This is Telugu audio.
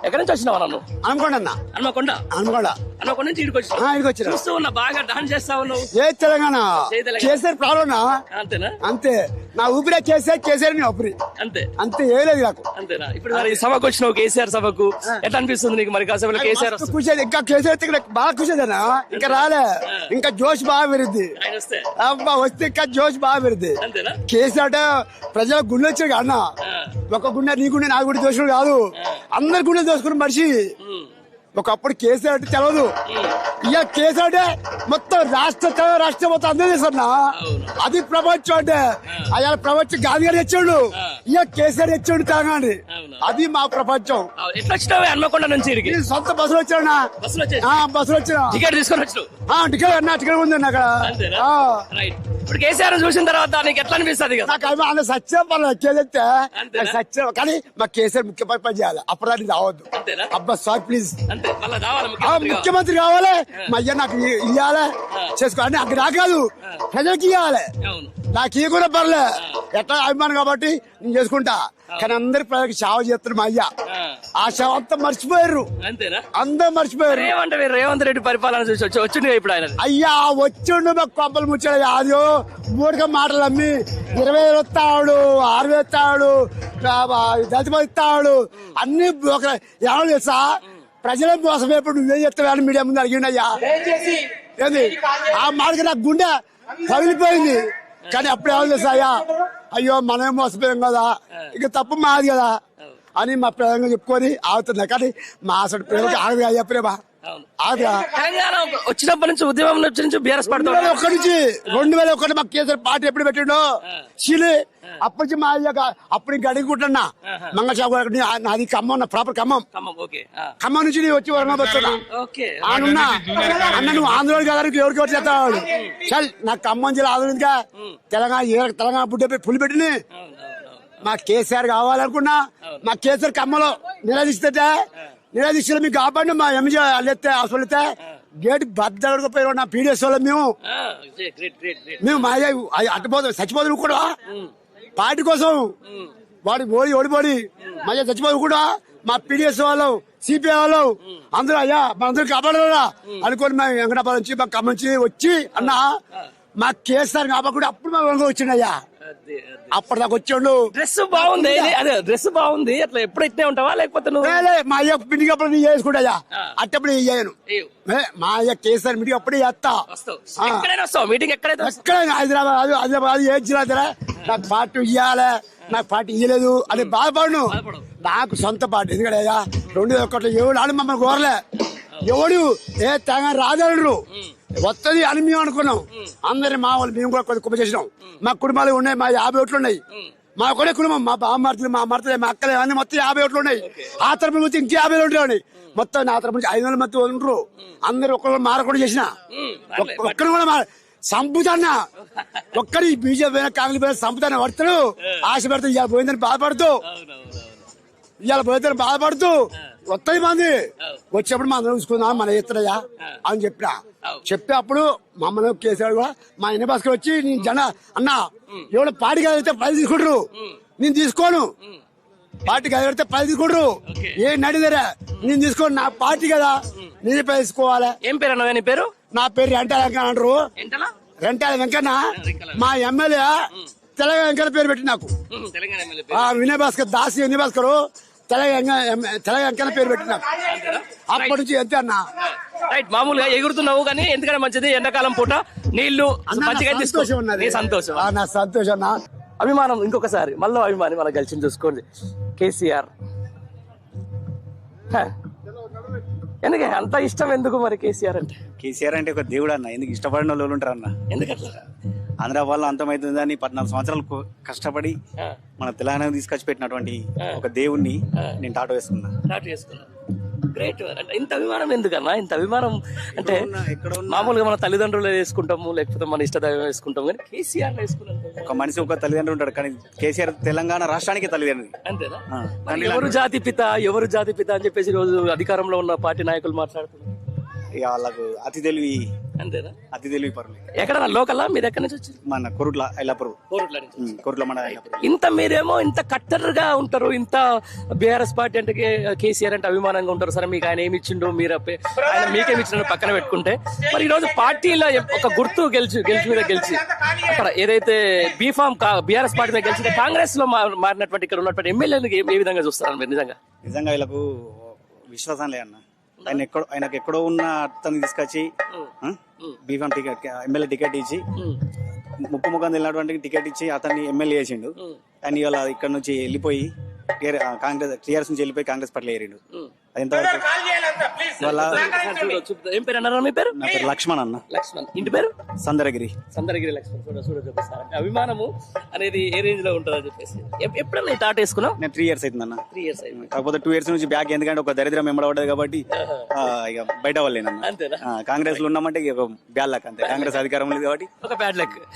ఎక్కడి నుంచి వచ్చినావు నన్ను? అనుకోండి అన్న. హన్మకొండ. అనుకోండి హన్మకొండ నుంచి ఇక్కడికి వచ్చినా. ఇక్కడికి వచ్చిన చూస్తూ ఉన్నా బాగా డాన్స్ చేస్తా ఉన్నావు. ఏ తెలంగాణ జై తెలంగాణ. కేసీఆర్ ప్రాబ్లం అంతేనా? అంతే. నా ఊపిరే కేసీఆర్ నీ ఊపిరి అంతే అంతే. ఏ లేదు నాకు. అంతేనా? ఇప్పుడు మరి ఈ సభకు వచ్చినావు, కేసీఆర్ సభకు, ఎట్లా అనిపిస్తుంది నీకు? మరి కాసేపు కేసీఆర్ వస్తుంది. ఖుషి. ఇంకా కేసీఆర్ ఇక్కడ బాగా ఖుషి అన్న. ఇంకా రాలే, ఇంకా జోష్ బాగా పెరిగింది. ఆయన వస్తే అబ్బా వస్తే ఇంకా జోష్ బాగా పెరిగింది. అంతేనా? కేసీఆర్ అంటే ప్రజల గుండె వచ్చాడు అన్న. ఒక గుండె నీ గుండె నా గుండె దోషుడు కాదు, అందరి గుండె దోసుకుని మనిషి. ఒకప్పుడు కేసీఆర్ అంటే తెలవదు, ఇక కేసీఆర్ అంటే మొత్తం రాష్ట్రం మొత్తం అందరూ చేస్తున్నా. అది ప్రపంచం అంటే. అయ్యా ప్రపంచం గాంధీ గారు తెచ్చాడు, ఇక కేసీఆర్ తెచ్చాడు తెలంగాణ. అది మా ప్రపంచం. ఎట్లా వచ్చినావు హన్మకొండ నుంచి? నేను సొంత బస్సులో వచ్చాడు. బస్సులో వచ్చా. టికెట్ తీసుకొని వచ్చినావు? టికెట్ అన్న, టికెట్ ఉంది అక్కడ. ఇప్పుడు కేసీఆర్ చూసిన తర్వాత నీకు ఎట్లా అనిపిస్తుంది? నాకు అంత సత్యం పర్లేదు, కేసీతే సత్యం. కానీ మా కేసీఆర్ ముఖ్యమంత్రి పని చేయాలి, అప్పుడు దాన్ని రావద్దు. అబ్బా సార్ ప్లీజ్, ముఖ్యమంత్రి కావాలి. మా అయ్య నాకు ఇవ్వాలి, చేసుకోవాలి. నాకు రాకాదు, ప్రజలకి ఇవ్వాలి. నాకు ఈ కూడా పర్లే, ఎట్లా అభిమానం కాబట్టి నేను చేసుకుంటా. కానీ అందరి ప్రజలకు సేవ చేస్తారు మా అయ్య. ఆ సేవ అంతా మర్చిపోయారు, అందరూ మర్చిపోయారు. రేవంత్ రెడ్డి పరిపాలన చూసి వచ్చిండు ఇప్పుడు ఆయన. అయ్యా వచ్చిండు, మాకు కొబ్బలు ముచ్చాడు. అది మూడుగా మాటలు అమ్మి 20,000 వస్తాడు, 6,000 ఇస్తాడు, దళిత ఇస్తాడు, అన్ని ఎవరు తెలుసా? ప్రజల మోసం. ఎప్పుడు నువ్వేం చెప్తావు మీడియా ముందు అడిగిండయ్యా. ఏంది ఆ మాటకి నాకు గుండె పగిలిపోయింది. కానీ అప్పుడు ఎవరు తెలుసా? అయ్యో మనమే మోసపోయాం కదా, ఇక తప్పు మాది కదా అని మా ప్రేమగా చెప్పుకొని ఆగుతున్నా. కానీ మా అసలు ప్రేమకి ఆగదు అయ్యా, ప్రేమ తెలంగాణ వచ్చినప్పటి నుంచి, ఉద్యమం నుంచి బీఆర్ఎస్ పడుతుంది. ఒక్కడి నుంచి 2001 మాకు కేసీఆర్ పార్టీ ఎప్పుడు పెట్టిండో చీలి. అప్పటి నుంచి మా అయ్యాక అప్పుడు ఇంకా అడుగుకుంటున్నా. మంగళ నాది ఖమ్మం, ప్రాపర్ ఖమ్మం. ఖమ్మం నుంచి నేను వచ్చి వరంగల్ వస్తున్నా. ఆనున్నా అన్న నువ్వు ఆంధ్రోడు కదా, ఎవరికి ఎవరు చేస్తాడు. చల్ నాకు ఖమ్మం జిల్లా ఆంధ్ర తెలంగాణ పుట్టే పులి పెట్టింది. మా కేసీఆర్ కావాలనుకున్నా, మా కేసీఆర్ ఖమ్మంలో నిలదీసిన మీకు కాపాడి మా ఎంజీ అల్లెత్తే హాస్పిటల్ అయితే గేట్ బద్దపోయారు. నా పీడిఎస్ వల్ల మేము మా అట్టుపోతాం, చచ్చిపోతాం కూడా పార్టీ కోసం. వాడి ఓడిపోడి మా చచ్చిపోదు కూడా. మా పీడిఎస్ వాళ్ళు, సిపిఐ వాళ్ళు అందరూ అయ్యా మనందరూ కాపాడారా అనుకోని మేము వెంకటాపురం నుంచి మా ఖమ్మం నుంచి వచ్చి అన్న మా కేసీఆర్ కాపాడు. అప్పుడు మా వెంక వచ్చిండయ్యా, అప్పటిదాకా వచ్చాడు. డ్రెస్ బాగుంది, అదే డ్రెస్ బాగుంది. అట్లా ఎప్పుడు ఇట్నే ఉంటావా లేకపోతే మా అయ్య పిండికి అప్పుడు నేను చేసుకుంటా, అట్టప్పుడు చేయను. మా అయ్య కేసీఆర్ మీటింగ్ అప్పుడే చేస్తా. ఎక్కడైనా హైదరాబాద్ ఏ జిల్లా నాకు పార్టీ ఇవ్వాలి, నాకు పార్టీ ఇవ్వలేదు అని బాధపడను. నాకు సొంత పార్టీ. ఎందుకంటే 2001 ఎవడు ఆడు మమ్మల్ని కోరలే, ఎవడు ఏ తెలంగాణ రాదనరు. వస్తుంది అని మేము అనుకున్నాం. అందరి మా వాళ్ళు మేము కూడా కొద్ది కుప్ప చేసినాం. మా కుటుంబాలు ఉన్నాయి, మా 50 ఓట్లు ఉన్నాయి. మా ఒకటే కుటుంబం, మా బామ్మర్తులు, మా మర్తలే, మా అక్కలే అన్ని మొత్తం 50 ఓట్లు ఉన్నాయి. ఆ తరపు నుంచి ఇంక 50 ఓట్లు ఉన్నాయి. మొత్తం నా తరపు నుంచి 500 మంది ఉండరు. అందరు ఒక్కరు మారకుండా చేసిన, ఒక్కరు కూడా సంపుతాన్న. ఒక్కడి బీజేపీ కాంగ్రెస్ పోయిన సంపుతాన్ని పడతాడు, ఆశ పెడతాడు. ఇవాళ పోయిందని బాధపడుతూ వస్తాయి మంది. వచ్చేప్పుడు మా అందరం చూసుకుందాం, మన ఎత్తడయ్యా అని చెప్పిన. చెప్తే అప్పుడు మమ్మల్ని కేసీఆర్ కూడా మా ఎన్ని భాస్కర్ వచ్చి నేను అన్న ఎవడో పార్టీకి అయితే 10 తీసుకుంటారు, నేను తీసుకోను. పార్టీకి అయితే 10 తీసుకుంటారు, ఏ నడిదరా నేను తీసుకోను. నా పార్టీ కదా, నేను 10 తీసుకోవాలి. ఏం పేరు అన్న నీ పేరు? నా పేరు రెంటాల వెంకన్న అంటారు. రెంటాల వెంకన్న మా ఎమ్మెల్యే తెలంగాణ వెంకన్న పేరు పెట్టి నాకు. వినయ్ భాస్కర్ దాసి వినయ్ భాస్కర్ తెలంగాణ వెంకన్న పేరు పెట్టి నాకు. అప్పటి నుంచి ఎంత అన్న రైట్. మామూలుగా ఎగురుతున్నావు కానీ ఎందుకంటే మంచిది, ఎండాకాలం పూట నీళ్లు సంతోషం ఉన్నది. సంతోషం, నా సంతోషం, నా అభిమానం. ఇంకొకసారి మళ్ళీ అభిమాని మనం కలిసి చూసుకోండి. కేసీఆర్ ఎందుకే అంత ఇష్టం? ఎందుకు మరి కేసీఆర్ అంటే? కేసీఆర్ అంటే ఒక దేవుడు అన్న. ఎందుకు ఇష్టపడిన వాళ్ళు ఉంటారు అన్న. ఎందుకట్లా? ఆంధ్ర వాళ్ళు అంతమైతుందని 14 సంవత్సరాలు కష్టపడి మన తెలంగాణ తీసుకొచ్చి పెట్టినటువంటి ఒక దేవుణ్ణి నేను టాటూ వేసుకున్నా. గ్రేట్. ఇంత అభిమానం ఎందుకన్నా? ఇంత అభిమానం అంటే మామూలుగా మన తల్లిదండ్రులు వేసుకుంటాము, లేకపోతే మన ఇష్టదైవం వేసుకుంటాము, కానీ కేసీఆర్ వేసుకున్నాం. ఒక మనిషి ఒక తల్లిదండ్రులు ఉంటాడు, కానీ కేసీఆర్ తెలంగాణ రాష్ట్రానికి తల్లిదండ్రులు. అంతేనా? ఎవరు జాతి పిత అని చెప్పేసి రోజు అధికారంలో ఉన్న పార్టీ నాయకులు మాట్లాడుతున్నారు. ఇక వాళ్ళకు అతి తెలివి అంతేనా? అతి తెలివి పరులు. ఎక్కడ లోకల్లా మీరు ఎక్కడి నుంచి వచ్చారు? మన కొరుట్ల ఐలాపూర్. కోరుట్ల నుంచి. కొరుట్ల మన ఐలాపూర్. ఇంత మీరేమో ఇంత కట్టర్గా ఉంటారు, ఇంత బీఆర్ఎస్ పార్టీ అంటే కేసీఆర్ అంటే అభిమానంగా ఉంటారు. సరే మీకు ఆయన ఏమి ఇచ్చిండు, మీరు ఆయన మీకేమి ఇచ్చిండు పక్కన పెట్టుకుంటే, మరి ఈ రోజు పార్టీలో ఒక గుర్తు గెలిచి మీద గెలిచి అక్కడ ఏదైతే బీఆర్ఎస్ పార్టీ మీద గెలిచి కాంగ్రెస్ లో మారినటువంటి ఇక్కడ ఉన్నటువంటి ఎమ్మెల్యేలు ఏ విధంగా చూస్తారు మీరు? నిజంగా వీళ్ళకు విశ్వాసం లేదన్న. ఆయనకు ఎక్కడో ఉన్న అతను తీసుకొచ్చి బీఫామ్ టికెట్ ఎమ్మెల్యే టికెట్ ఇచ్చి ముఖం వెళ్ళినటువంటి టికెట్ ఇచ్చి అతన్ని ఎమ్మెల్యే చేసిండు. కానీ ఇవాళ ఇక్కడ నుంచి వెళ్ళిపోయి టీఆర్ఎస్ నుంచి వెళ్ళిపోయి కాంగ్రెస్ పార్టీలో ఏరిండు. అది ఎంతవరకు? ఏం పేరు అన్నారు మీ పేరు? నా పేరు లక్ష్మణ్ అన్న. లక్ష్మణ్. ఇంటి పేరు? సందరగిరి. సందరగిరి లక్ష్మణ్. చూపిస్తారు అంటే అభిమానము అనేది ఏ రేంజ్ లో ఉంటుందని చెప్పేసి. ఎప్పుడన్నా ఈ టాట వేసుకున్నావు? నేను 3 years అవుతుందన్న. 3 years అయింది. కాకపోతే 2 years నుంచి బ్యాక్, ఎందుకంటే ఒక దరిద్రం ఎంబడబడ్డది కాబట్టి ఇక బయట వాళ్ళేనన్న. అంతేనా? కాంగ్రెస్ లో ఉన్నామంటే ఇక బ్యాడ్ లక్ అంతే. కాంగ్రెస్ అధికారం లేదు కాబట్టి ఒక బ్యాడ్ లక్.